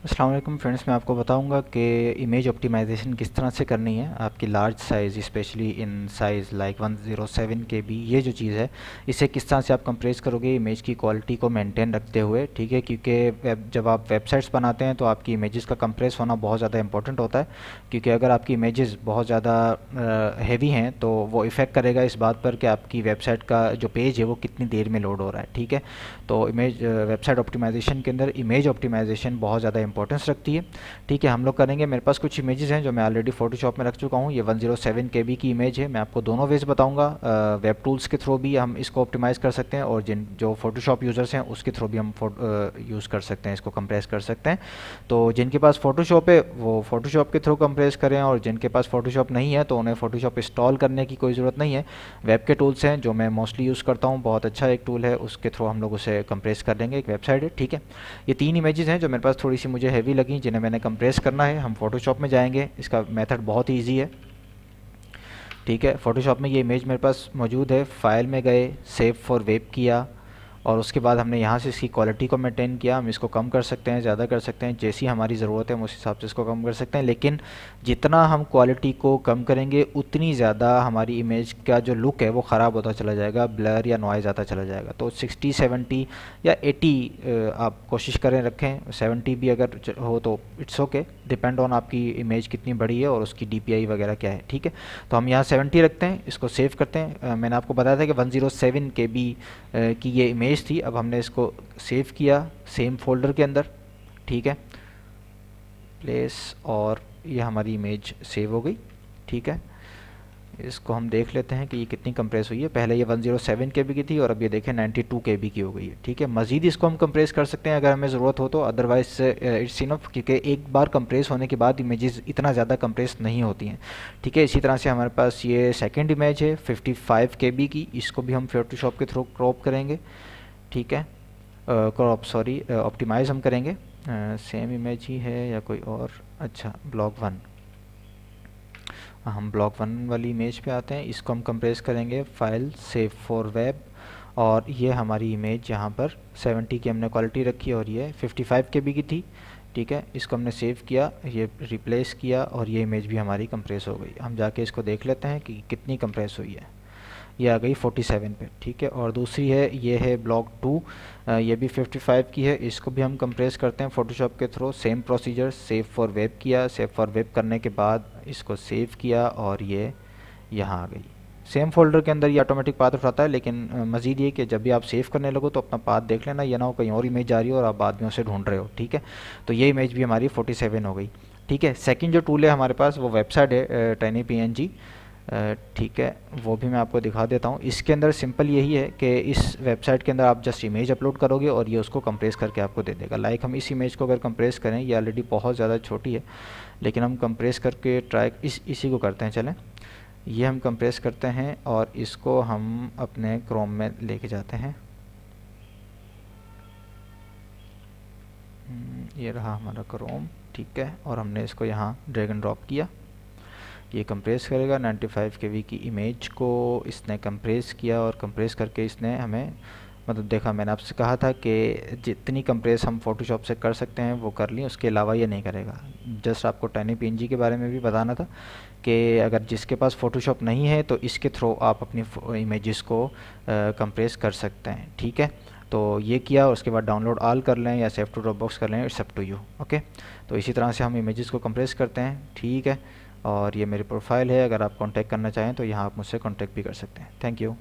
अस्सलाम वालेकुम फ्रेंड्स, मैं आपको बताऊंगा कि इमेज ऑप्टिमाइजेशन किस तरह से करनी है। आपकी large size specially in size like 107 KB, ये जो चीज़ है इसे किस तरह से आप कंप्रेस करोगे इमेज की क्वालिटी को मेंटेन रखते हुए, ठीक है। क्योंकि जब आप वेबसाइट्स बनाते हैं तो आपकी इमेजेस का कंप्रेस होना बहुत ज़्यादा इंपॉर्टेंट होता है, क्योंकि अगर आपकी इमेजेस बहुत ज़्यादा हैवी हैं तो वो इफ़ेक्ट करेगा इस बात पर कि आपकी वेबसाइट का जो पेज है वो कितनी देर में लोड हो रहा है, ठीक है। तो इमेज वेबसाइट ऑप्टिमाइजेशन के अंदर इमेज ऑप्टिमाइजेशन बहुत ज़्यादा इंपॉर्टेंस रखती है, ठीक है। हम लोग करेंगे, मेरे पास कुछ इमेजेस हैं जो मैं ऑलरेडी फोटोशॉप में रख चुका हूँ। ये 107 KB की इमेज है। मैं आपको दोनों वेज बताऊँगा, वेब टूल्स के थ्रू भी हम इसको ऑप्टिमाइज़ कर सकते हैं और जिन जो फोटोशॉप यूज़र्स हैं उसके थ्रू भी हम यूज़ कर सकते हैं, इसको कंप्रेस कर सकते हैं। तो जिनके पास फोटोशॉप है वो फोटोशॉप के थ्रू कंप्रेस करें, और जिनके पास फोटोशॉप नहीं है तो उन्हें फोटोशॉप इंस्टॉल करने की कोई ज़रूरत नहीं है। वेब के टूल्स हैं जो मैं मोस्टली यूज़ करता हूँ, बहुत अच्छा एक टूल है, उसके थ्रू हम लोग उसे कंप्रेस कर लेंगे। एक वेबसाइट है, ठीक है। ये तीन इमेजेस हैं जो मेरे पास थोड़ी सी मुझे हैवी लगी, जिन्हें मैंने कंप्रेस करना है। हम फोटोशॉप में जाएंगे, इसका मेथड बहुत ही ईजी है, ठीक है। फोटोशॉप में ये इमेज मेरे पास मौजूद है। फाइल में गए, सेव फॉर वेब किया, और उसके बाद हमने यहाँ से इसकी क्वालिटी को मेंटेन किया। हम इसको कम कर सकते हैं, ज़्यादा कर सकते हैं, जैसी हमारी ज़रूरत है हम उस हिसाब से इसको कम कर सकते हैं। लेकिन जितना हम क्वालिटी को कम करेंगे उतनी ज़्यादा हमारी इमेज का जो लुक है वो ख़राब होता चला जाएगा, ब्लर या नॉइज़ आता चला जाएगा। तो 60, 70 या 80 आप कोशिश करें रखें। 70 भी अगर हो तो इट्स ओके, डिपेंड ऑन आपकी इमेज कितनी बड़ी है और उसकी DPI वगैरह क्या है, ठीक है। तो हम यहाँ 70 रखते हैं, इसको सेव करते हैं। मैंने आपको बताया था कि 107 KB की ये इमेज थी। अब हमने इसको सेव किया सेम फोल्डर के अंदर, ठीक है, प्लेस, और ये हमारी इमेज सेव हो गई, ठीक है। इसको हम देख लेते हैं कि ये कितनी कंप्रेस हुई है। पहले ये 107 KB की थी और अब ये देखें 92 KB की हो गई है, ठीक है। मज़ीद इसको हम कंप्रेस कर सकते हैं अगर हमें ज़रूरत हो तो, अदरवाइज इट्स इनफ, क्योंकि एक बार कंप्रेस होने के बाद इमेजेस इतना ज़्यादा कंप्रेस नहीं होती हैं, ठीक है। इसी तरह से हमारे पास ये सेकेंड इमेज है 55 KB की, इसको भी हम फोटोशॉप के थ्रू क्रॉप करेंगे, ठीक है। क्रॉप सॉरी ऑप्टिमाइज़ हम करेंगे। सेम इमेज ही है या कोई और? अच्छा, ब्लॉक 1, हम ब्लॉक 1 वाली इमेज पे आते हैं। इसको हम कंप्रेस करेंगे, फाइल, सेव फॉर वेब, और ये हमारी इमेज यहाँ पर 70 की हमने क्वालिटी रखी और ये 55 KB की थी, ठीक है। इसको हमने सेव किया, ये रिप्लेस किया, और ये इमेज भी हमारी कंप्रेस हो गई। हम जाके इसको देख लेते हैं कि कितनी कंप्रेस हुई है। ये आ गई 47 पे, ठीक है। और दूसरी है, ये है ब्लॉक 2, ये भी 55 की है। इसको भी हम कंप्रेस करते हैं फोटोशॉप के through, same procedure, save for web किया, सेव फॉर वेब करने के बाद इसको सेव किया और ये यहाँ आ गई। सेम फोल्डर के अंदर ये ऑटोमेटिक पाथ उठाता है, लेकिन मज़ीद ये कि जब भी आप सेव करने लगो तो अपना पाथ देख लेना, ये ना हो कहीं और इमेज जा रही हो और आप बाद में उसे ढूंढ रहे हो, ठीक है। तो ये इमेज भी हमारी 47 हो गई, ठीक है। सेकंड जो टूल है हमारे पास वो वेबसाइट है TinyPNG, ठीक है, वो भी मैं आपको दिखा देता हूँ। इसके अंदर सिंपल यही है कि इस वेबसाइट के अंदर आप जस्ट इमेज अपलोड करोगे और ये उसको कंप्रेस करके आपको दे देगा। लाइक हम इस इमेज को अगर कंप्रेस करें, ये ऑलरेडी बहुत ज़्यादा छोटी है, लेकिन हम कंप्रेस करके ट्राई इसी को करते हैं। चलें, ये हम कंप्रेस करते हैं और इसको हम अपने क्रोम में लेके जाते हैं। ये रहा हमारा क्रोम, ठीक है, और हमने इसको यहाँ ड्रैग एंड ड्रॉप किया। ये कंप्रेस करेगा 95 KB की इमेज को, इसने कंप्रेस किया और कंप्रेस करके इसने हमें, मतलब देखा, मैंने आपसे कहा था कि जितनी कंप्रेस हम फोटोशॉप से कर सकते हैं वो कर ली, उसके अलावा ये नहीं करेगा। जस्ट आपको TinyPNG के बारे में भी बताना था कि अगर जिसके पास फोटोशॉप नहीं है तो इसके थ्रू आप अपनी इमेजेस को कंप्रेस कर सकते हैं, ठीक है। तो ये किया और उसके बाद डाउनलोड ऑल कर लें या सेव टू ड्रॉपबॉक्स कर लें, it's up to you, okay. तो इसी तरह से हम इमेजेस को कंप्रेस करते हैं, ठीक है। और ये मेरी प्रोफाइल है, अगर आप कांटेक्ट करना चाहें तो यहाँ आप मुझसे कांटेक्ट भी कर सकते हैं। Thank you.